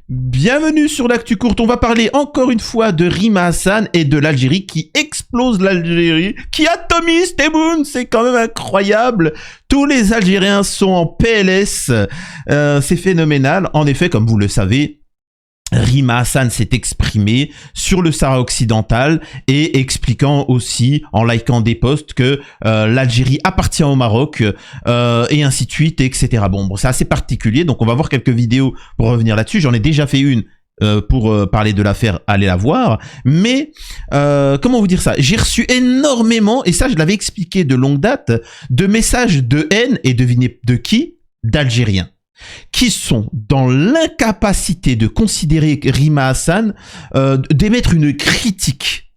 Bienvenue sur l'actu courte, on va parler encore une fois de Rima Hassan et de l'Algérie qui explose l'Algérie, qui atomise Tebboune, c'est quand même incroyable. Tous les Algériens sont en PLS, c'est phénoménal. En effet, comme vous le savez, Rima Hassan s'est exprimé sur le Sahara occidental et expliquant aussi, en likant des posts, que l'Algérie appartient au Maroc et ainsi de suite, etc. Bon, c'est assez particulier, donc on va voir quelques vidéos pour revenir là-dessus. J'en ai déjà fait une pour parler de l'affaire, allez la voir. Mais comment vous dire ça? J'ai reçu énormément, et ça je l'avais expliqué de longue date, de messages de haine, et devinez de qui? D'Algériens, qui sont dans l'incapacité de considérer Rima Hassan, d'émettre une critique.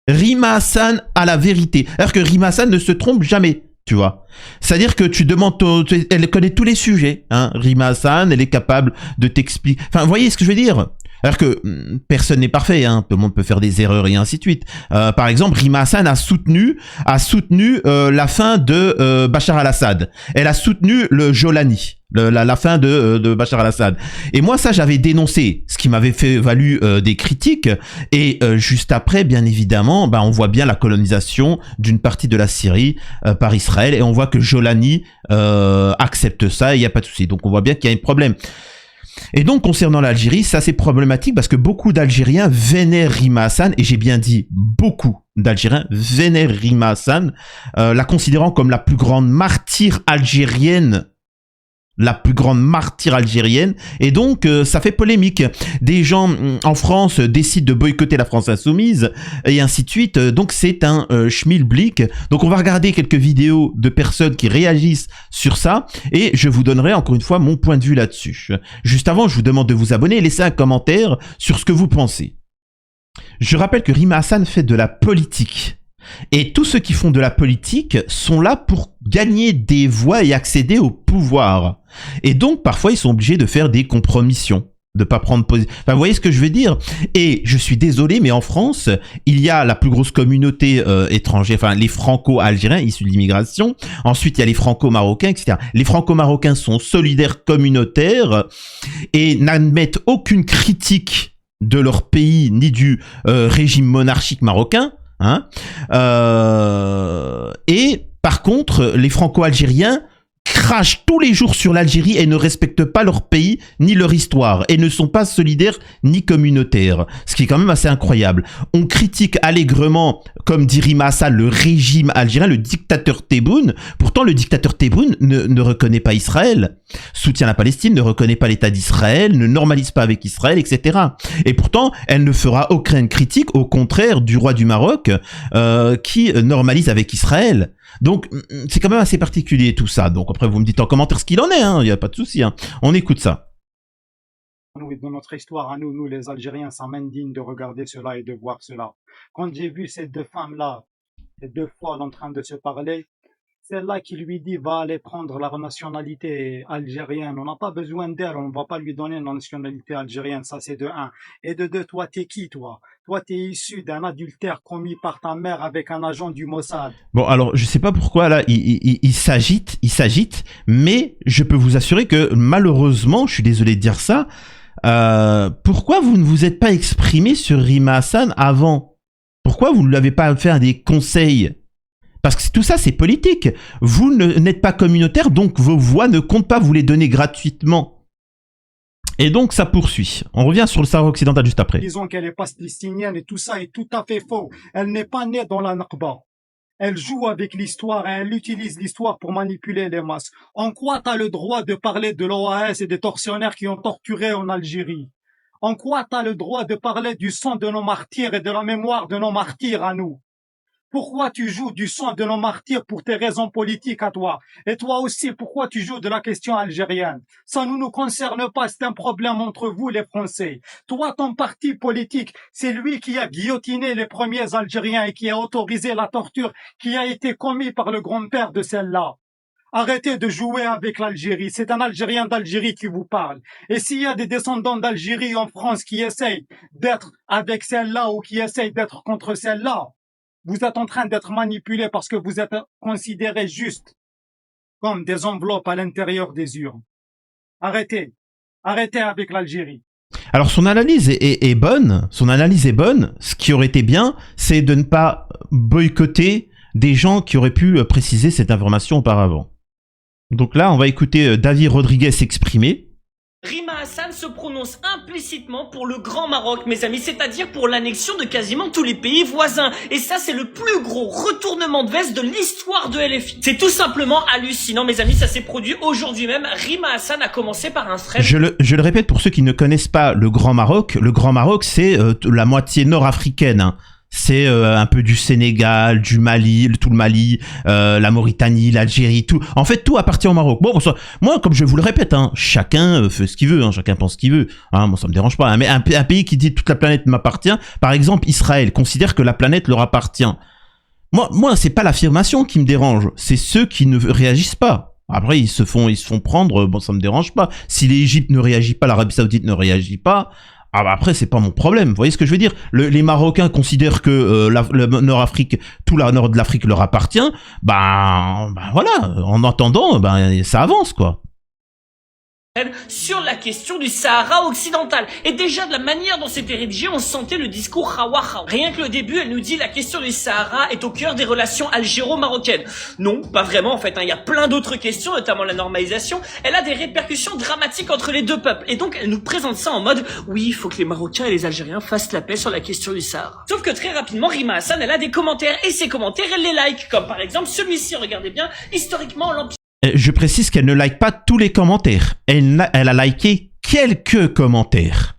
Rima Hassan a la vérité. Alors que Rima Hassan ne se trompe jamais, tu vois. C'est-à-dire que tu demandes, elle connaît tous les sujets, hein. Rima Hassan, elle est capable de t'expliquer. Enfin, vous voyez ce que je veux dire? Alors que personne n'est parfait, hein. Tout le monde peut faire des erreurs et ainsi de suite. Par exemple, Rima Hassan a soutenu la fin de Bachar al-Assad. Elle a soutenu le Jolani, la fin de Bachar al-Assad. Et moi, ça, j'avais dénoncé, ce qui m'avait fait valu des critiques. Et juste après, bien évidemment, on voit bien la colonisation d'une partie de la Syrie par Israël, et on voit que Jolani accepte ça, et il n'y a pas de souci. Donc on voit bien qu'il y a un problème. Et donc, concernant l'Algérie, ça c'est problématique parce que beaucoup d'Algériens vénèrent Rima Hassan, et j'ai bien dit beaucoup d'Algériens vénèrent Rima Hassan, la considérant comme la plus grande martyre algérienne. Et donc ça fait polémique. Des gens en France décident de boycotter la France insoumise et ainsi de suite. Donc c'est un schmilblick. Donc on va regarder quelques vidéos de personnes qui réagissent sur ça et je vous donnerai encore une fois mon point de vue là-dessus. Juste avant, je vous demande de vous abonner et laisser un commentaire sur ce que vous pensez. Je rappelle que Rima Hassan fait de la politique. Et tous ceux qui font de la politique sont là pour gagner des voix et accéder au pouvoir. Et donc, parfois, ils sont obligés de faire des compromissions, de pas prendre position. Enfin, vous voyez ce que je veux dire? Et je suis désolé, mais en France, il y a la plus grosse communauté étrangère, enfin, les franco-algériens issus de l'immigration. Ensuite, il y a les franco-marocains, etc. Les franco-marocains sont solidaires, communautaires et n'admettent aucune critique de leur pays ni du régime monarchique marocain. Hein, et par contre, les franco-algériens crachent tous les jours sur l'Algérie et ne respectent pas leur pays ni leur histoire et ne sont pas solidaires ni communautaires. Ce qui est quand même assez incroyable. On critique allègrement, comme dit Rima Hassan, le régime algérien, le dictateur Tebboune. Pourtant, le dictateur Tebboune ne reconnaît pas Israël, soutient la Palestine, ne reconnaît pas l'État d'Israël, ne normalise pas avec Israël, etc. Et pourtant, elle ne fera aucune critique, au contraire du roi du Maroc, qui normalise avec Israël. Donc, c'est quand même assez particulier tout ça. Donc après, vous me dites en commentaire ce qu'il en est, hein, il n'y a pas de souci. Hein. On écoute ça. Nous, de notre histoire à nous les Algériens, ça m'indigne de regarder cela et de voir cela. Quand j'ai vu ces deux femmes-là, ces deux folles en train de se parler, celle-là qui lui dit va aller prendre la nationalité algérienne. On n'a pas besoin d'elle, on ne va pas lui donner une nationalité algérienne, ça c'est de un. Et de deux, toi t'es qui toi? Toi t'es issu d'un adultère commis par ta mère avec un agent du Mossad. Bon, alors, je sais pas pourquoi, là, il s'agite, mais je peux vous assurer que, malheureusement, je suis désolé de dire ça, pourquoi vous ne vous êtes pas exprimé sur Rima Hassan avant? Pourquoi vous ne l'avez pas fait des conseils? Parce que tout ça, c'est politique. Vous n'êtes pas communautaire, donc vos voix ne comptent pas, vous les donnez gratuitement. Et donc, ça poursuit. On revient sur le Sahara occidental juste après. Disons qu'elle est palestinienne et tout ça est tout à fait faux. Elle n'est pas née dans la Nakba. Elle joue avec l'histoire et elle utilise l'histoire pour manipuler les masses. En quoi t'as le droit de parler de l'OAS et des tortionnaires qui ont torturé en Algérie? En quoi t'as le droit de parler du sang de nos martyrs et de la mémoire de nos martyrs à nous? Pourquoi tu joues du sang de nos martyrs pour tes raisons politiques à toi? Et toi aussi, pourquoi tu joues de la question algérienne? Ça ne nous concerne pas, c'est un problème entre vous les Français. Toi, ton parti politique, c'est lui qui a guillotiné les premiers Algériens et qui a autorisé la torture qui a été commise par le grand-père de celle-là. Arrêtez de jouer avec l'Algérie. C'est un Algérien d'Algérie qui vous parle. Et s'il y a des descendants d'Algérie en France qui essayent d'être avec celle-là ou qui essayent d'être contre celle-là, vous êtes en train d'être manipulé parce que vous êtes considérés juste comme des enveloppes à l'intérieur des urnes. Arrêtez. Arrêtez avec l'Algérie. Alors son analyse est bonne, son analyse est bonne. Ce qui aurait été bien, c'est de ne pas boycotter des gens qui auraient pu préciser cette information auparavant. Donc là, on va écouter David Rodriguez s'exprimer. Rima Hassan se prononce implicitement pour le Grand Maroc, mes amis, c'est-à-dire pour l'annexion de quasiment tous les pays voisins. Et ça, c'est le plus gros retournement de veste de l'histoire de LFI. C'est tout simplement hallucinant, mes amis, ça s'est produit aujourd'hui même. Rima Hassan a commencé par un thread. Je le répète pour ceux qui ne connaissent pas le Grand Maroc, c'est la moitié nord-africaine, hein. C'est un peu du Sénégal, du Mali, tout le Mali, la Mauritanie, l'Algérie, tout. En fait, tout appartient au Maroc. Bon, moi, comme je vous le répète, hein, chacun fait ce qu'il veut, hein, chacun pense ce qu'il veut. Hein, moi, ça me dérange pas. Hein, mais un pays qui dit toute la planète m'appartient, par exemple, Israël considère que la planète leur appartient. Moi, c'est pas l'affirmation qui me dérange, c'est ceux qui ne réagissent pas. Après, ils se font prendre. Bon, ça me dérange pas. Si l'Égypte ne réagit pas, l'Arabie Saoudite ne réagit pas. Ah bah après c'est pas mon problème, vous voyez ce que je veux dire. Les Marocains considèrent que le Nord-Afrique, tout le nord de l'Afrique leur appartient. Bah voilà, en attendant, ça avance quoi. Sur la question du Sahara occidental. Et déjà de la manière dont c'était rédigé, on sentait le discours Hawa Hawa. Rien que le début, elle nous dit la question du Sahara est au cœur des relations algéro-marocaines. Non, pas vraiment en fait, hein. Il y a plein d'autres questions, notamment la normalisation. Elle a des répercussions dramatiques entre les deux peuples. Et donc elle nous présente ça en mode oui, il faut que les Marocains et les Algériens fassent la paix sur la question du Sahara. Sauf que très rapidement, Rima Hassan, elle a des commentaires et ces commentaires, elle les like. Comme par exemple celui-ci, regardez bien, historiquement l'Empire. Je précise qu'elle ne like pas tous les commentaires. Elle a liké quelques commentaires.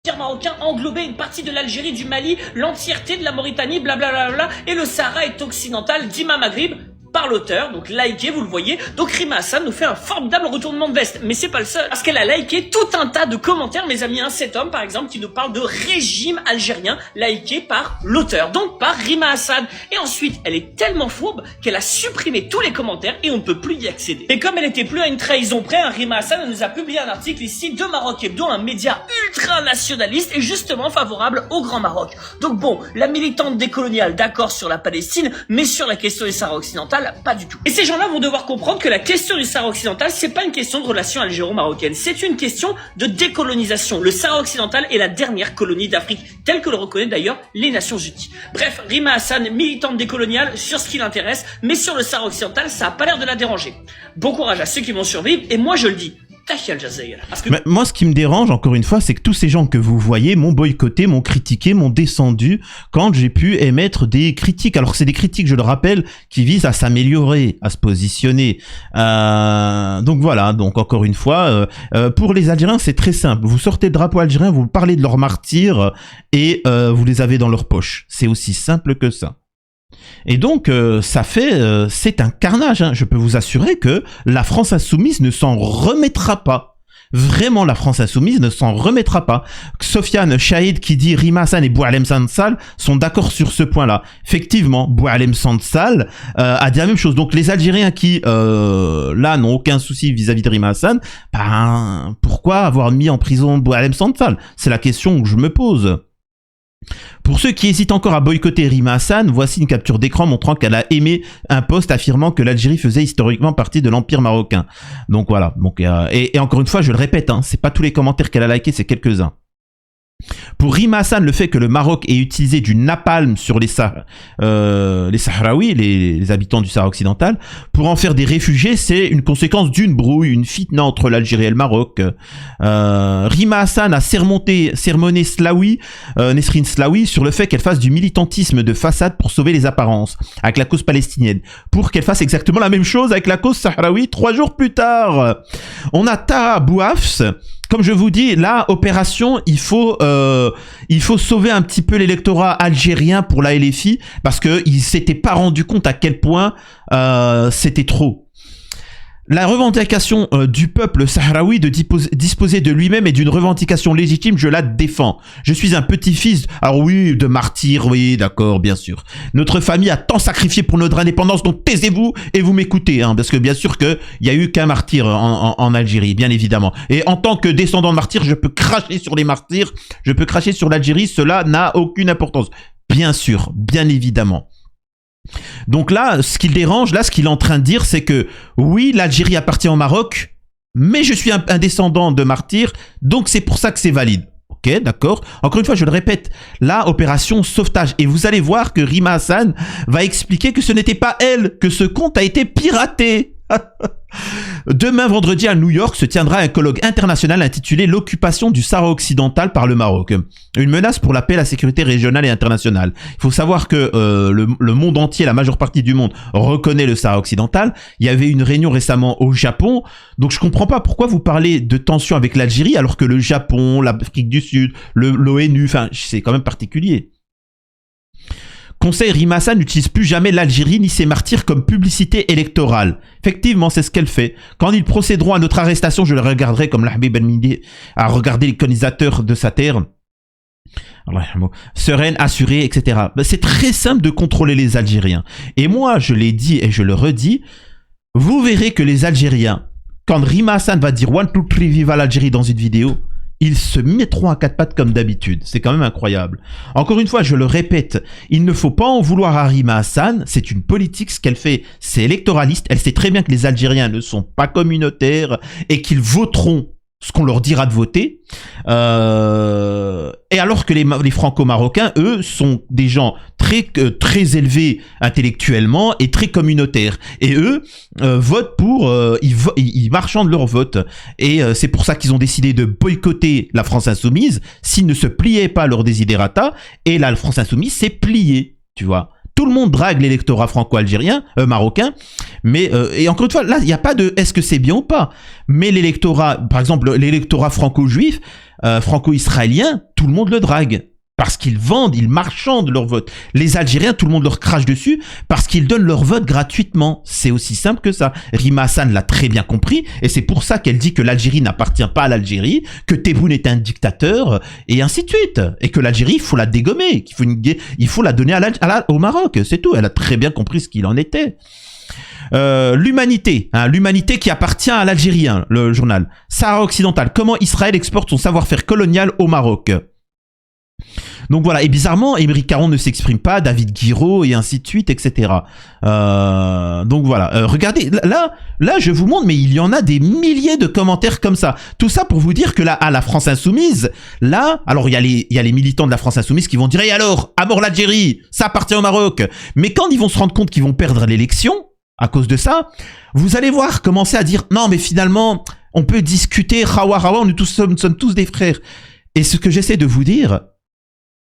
L'Empire marocain englobait une partie de l'Algérie, du Mali, l'entièreté de la Mauritanie, blablabla, et le Sahara est occidental d'Ima Maghrib, par l'auteur, donc liké, vous le voyez. Donc Rima Hassan nous fait un formidable retournement de veste, mais c'est pas le seul, parce qu'elle a liké tout un tas de commentaires, mes amis, cet homme par exemple qui nous parle de régime algérien, liké par l'auteur, donc par Rima Hassan. Et ensuite, elle est tellement fourbe qu'elle a supprimé tous les commentaires et on ne peut plus y accéder. Et comme elle était plus à une trahison près, Rima Hassan elle nous a publié un article ici de Maroc Hebdo, un média ultra nationaliste et justement favorable au Grand Maroc. Donc bon, la militante décoloniale d'accord sur la Palestine, mais sur la question du Sahara occidental, pas du tout. Et ces gens-là vont devoir comprendre que la question du Sahara occidental, c'est pas une question de relation algéro-marocaine, c'est une question de décolonisation. Le Sahara occidental est la dernière colonie d'Afrique, telle que le reconnaît d'ailleurs les Nations Unies. Bref, Rima Hassan, militante décoloniale, sur ce qui l'intéresse, mais sur le Sahara occidental, ça a pas l'air de la déranger. Bon courage à ceux qui vont survivre, et moi je le dis, mais moi, ce qui me dérange, encore une fois, c'est que tous ces gens que vous voyez m'ont boycotté, m'ont critiqué, m'ont descendu quand j'ai pu émettre des critiques. Alors que c'est des critiques, je le rappelle, qui visent à s'améliorer, à se positionner. Donc voilà, donc encore une fois, pour les Algériens, c'est très simple. Vous sortez le drapeau algérien, vous parlez de leurs martyrs et vous les avez dans leur poche. C'est aussi simple que ça. Et donc, c'est un carnage, hein. Je peux vous assurer que la France insoumise ne s'en remettra pas. Vraiment, la France insoumise ne s'en remettra pas. Sofiane Chahid qui dit Rima Hassan et Boualem Sansal sont d'accord sur ce point-là. Effectivement, Boualem Sansal a dit la même chose. Donc les Algériens qui, là, n'ont aucun souci vis-à-vis de Rima Hassan, pourquoi avoir mis en prison Boualem Sansal? C'est la question que je me pose. Pour ceux qui hésitent encore à boycotter Rima Hassan, voici une capture d'écran montrant qu'elle a aimé un post affirmant que l'Algérie faisait historiquement partie de l'Empire marocain. Donc voilà. Donc, et encore une fois, je le répète, hein, c'est pas tous les commentaires qu'elle a likés, c'est quelques-uns. Pour Rima Hassan, le fait que le Maroc ait utilisé du napalm sur les Sahraouis, les habitants du Sahara occidental, pour en faire des réfugiés, c'est une conséquence d'une brouille, une fitna entre l'Algérie et le Maroc. Rima Hassan a sermonné Slaoui, Nesrine Slaoui, sur le fait qu'elle fasse du militantisme de façade pour sauver les apparences, avec la cause palestinienne, pour qu'elle fasse exactement la même chose avec la cause sahraoui 3 jours plus tard. On a Taha Bouafs. Comme je vous dis, là, opération, il faut sauver un petit peu l'électorat algérien pour la LFI parce que ils s'étaient pas rendu compte à quel point c'était trop. La revendication du peuple sahraoui de disposer de lui-même et d'une revendication légitime, je la défends. Je suis un petit-fils, alors oui, de martyr, oui, d'accord, bien sûr. Notre famille a tant sacrifié pour notre indépendance, donc taisez-vous et vous m'écoutez, hein, parce que bien sûr qu'il y a eu qu'un martyr en Algérie, bien évidemment. Et en tant que descendant de martyr, je peux cracher sur les martyrs, je peux cracher sur l'Algérie, cela n'a aucune importance. Bien sûr, bien évidemment. Donc là, ce qu'il dérange, là, ce qu'il est en train de dire, c'est que oui, l'Algérie appartient au Maroc, mais je suis un descendant de martyr, donc c'est pour ça que c'est valide. Ok, d'accord. Encore une fois, je le répète, là, opération sauvetage. Et vous allez voir que Rima Hassan va expliquer que ce n'était pas elle, que ce compte a été piraté. Demain, vendredi, à New York, se tiendra un colloque international intitulé « L'occupation du Sahara occidental par le Maroc. Une menace pour la paix, la sécurité régionale et internationale ». Il faut savoir que le monde entier, la majeure partie du monde, reconnaît le Sahara occidental. Il y avait une réunion récemment au Japon. Donc, je comprends pas pourquoi vous parlez de tension avec l'Algérie alors que le Japon, l'Afrique du Sud, l'ONU, enfin, c'est quand même particulier. Conseil, Rima Hassan n'utilise plus jamais l'Algérie ni ses martyrs comme publicité électorale. Effectivement, c'est ce qu'elle fait. Quand ils procéderont à notre arrestation, je le regarderai comme l'Habib Ben-Midi à regarder les colonisateurs de sa terre. Sereine, assurée, etc. C'est très simple de contrôler les Algériens. Et moi, je l'ai dit et je le redis, vous verrez que les Algériens, quand Rima Hassan va dire 1, 2, 3, viva l'Algérie dans une vidéo, ils se mettront à quatre pattes comme d'habitude. C'est quand même incroyable. Encore une fois, je le répète, il ne faut pas en vouloir à Rima Hassan. C'est une politique, ce qu'elle fait, c'est électoraliste. Elle sait très bien que les Algériens ne sont pas communautaires et qu'ils voteront ce qu'on leur dira de voter. Et alors que les franco-marocains, eux, sont des gens très élevés intellectuellement et très communautaires. Et eux votent pour... ils marchandent leur vote. Et c'est pour ça qu'ils ont décidé de boycotter la France Insoumise s'ils ne se pliaient pas à leurs desiderata. Et la France Insoumise s'est pliée, tu vois. Tout le monde drague l'électorat franco-algérien, marocain, mais et encore une fois, là, il n'y a pas de est-ce que c'est bien ou pas. Mais l'électorat, par exemple, l'électorat franco-juif, franco-israélien, tout le monde le drague. Parce qu'ils vendent, ils marchandent leur vote. Les Algériens, tout le monde leur crache dessus parce qu'ils donnent leur vote gratuitement. C'est aussi simple que ça. Rima Hassan l'a très bien compris et c'est pour ça qu'elle dit que l'Algérie n'appartient pas à l'Algérie, que Tebboune est un dictateur et ainsi de suite. Et que l'Algérie, il faut la dégommer, il faut la donner au Maroc. C'est tout. Elle a très bien compris ce qu'il en était. L'humanité, l'humanité qui appartient à l'Algérie, le journal. Sahara occidental. Comment Israël exporte son savoir-faire colonial au Maroc. Donc voilà, et bizarrement, Émeric Caron ne s'exprime pas, David Guiraud et ainsi de suite, etc. Donc voilà, regardez, là, je vous montre, mais il y en a des milliers de commentaires comme ça. Tout ça pour vous dire que là, à la France Insoumise, là, alors il y a les militants de la France Insoumise qui vont dire, et alors, à mort l'Algérie, ça appartient au Maroc. Mais quand ils vont se rendre compte qu'ils vont perdre l'élection, à cause de ça, vous allez voir commencer à dire, non mais finalement, on peut discuter, rawa, nous sommes tous des frères. Et ce que j'essaie de vous dire,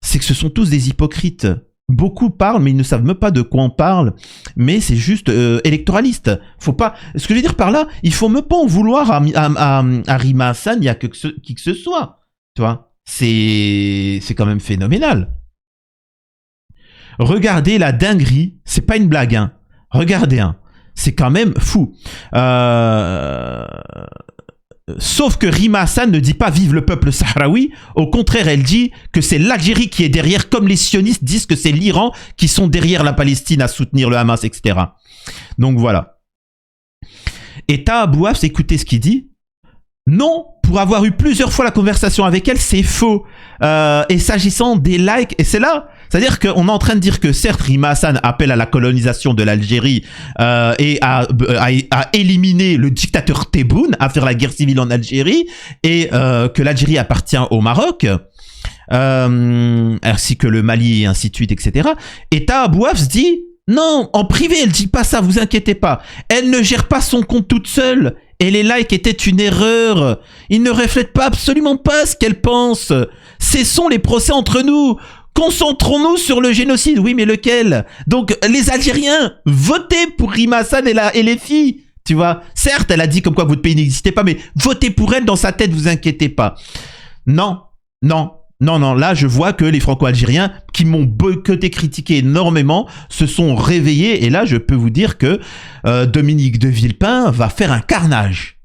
c'est que ce sont tous des hypocrites. Beaucoup parlent, mais ils ne savent même pas de quoi on parle. Mais c'est juste électoraliste. Faut pas. Ce que je veux dire par là, il faut même pas en vouloir à Rima Hassan, il y a qui que ce soit. Tu vois, c'est quand même phénoménal. Regardez la dinguerie. C'est pas une blague, hein. Regardez, hein. C'est quand même fou. Sauf que Rima Hassan ne dit pas « Vive le peuple sahraoui ». Au contraire, elle dit que c'est l'Algérie qui est derrière, comme les sionistes disent que c'est l'Iran qui sont derrière la Palestine à soutenir le Hamas, etc. Donc voilà. Et Taha Bouafs, écoutez ce qu'il dit. Non, pour avoir eu plusieurs fois la conversation avec elle, c'est faux. Et s'agissant des likes, et c'est là, c'est-à-dire qu'on est en train de dire que certes, Rima Hassan appelle à la colonisation de l'Algérie et à éliminer le dictateur Tebboune, à faire la guerre civile en Algérie, et que l'Algérie appartient au Maroc, ainsi que le Mali et ainsi de suite, etc. Et Taha Bouafs dit, non, en privé, elle dit pas ça, vous inquiétez pas. Elle ne gère pas son compte toute seule. Et les likes étaient une erreur. Ils ne reflètent pas absolument pas ce qu'elle pense. Cessons les procès entre nous. Concentrons-nous sur le génocide. Oui, mais lequel? Donc, les Algériens, votez pour Rima Hassan et les filles. Tu vois, certes, elle a dit comme quoi votre pays n'existait pas, mais votez pour elle dans sa tête, vous inquiétez pas. Non, là, je vois que les Franco-Algériens qui m'ont boycotté, critiqué énormément, se sont réveillés. Et là, je peux vous dire que Dominique de Villepin va faire un carnage.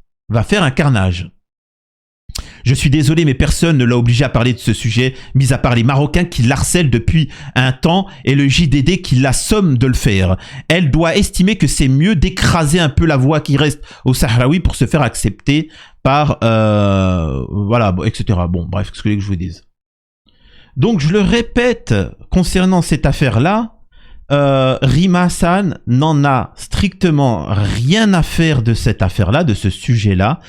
Je suis désolé, mais personne ne l'a obligé à parler de ce sujet, mis à part les Marocains qui l'harcèlent depuis un temps et le JDD qui l'assomme de le faire. Elle doit estimer que c'est mieux d'écraser un peu la voix qui reste au Sahraoui pour se faire accepter par... voilà, etc. Bon, bref, qu'est-ce que je vous dise? Donc, je le répète, concernant cette affaire-là, Rima Hassan n'en a strictement rien à faire de cette affaire-là, de ce sujet-là.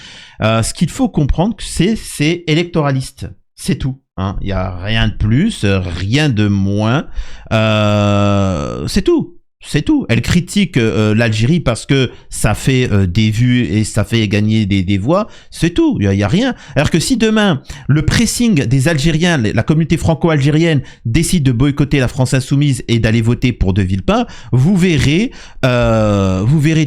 Ce qu'il faut comprendre, c'est électoraliste. C'est tout. Hein. Il y a rien de plus, rien de moins. C'est tout. C'est tout. Elle critique l'Algérie parce que ça fait des vues et ça fait gagner des voix. C'est tout. Il y a rien. Alors que si demain, le pressing des Algériens, la communauté franco-algérienne décide de boycotter la France Insoumise et d'aller voter pour De Villepin, vous verrez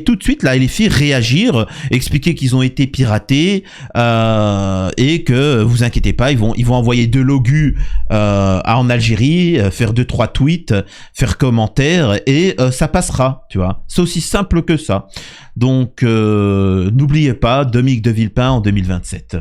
tout de suite la LFI réagir, expliquer qu'ils ont été piratés et que vous inquiétez pas, ils vont envoyer de l'OGU en Algérie, faire 2-3 tweets, faire commentaires et ça passera, tu vois. C'est aussi simple que ça. Donc, n'oubliez pas, Dominique de Villepin en 2027.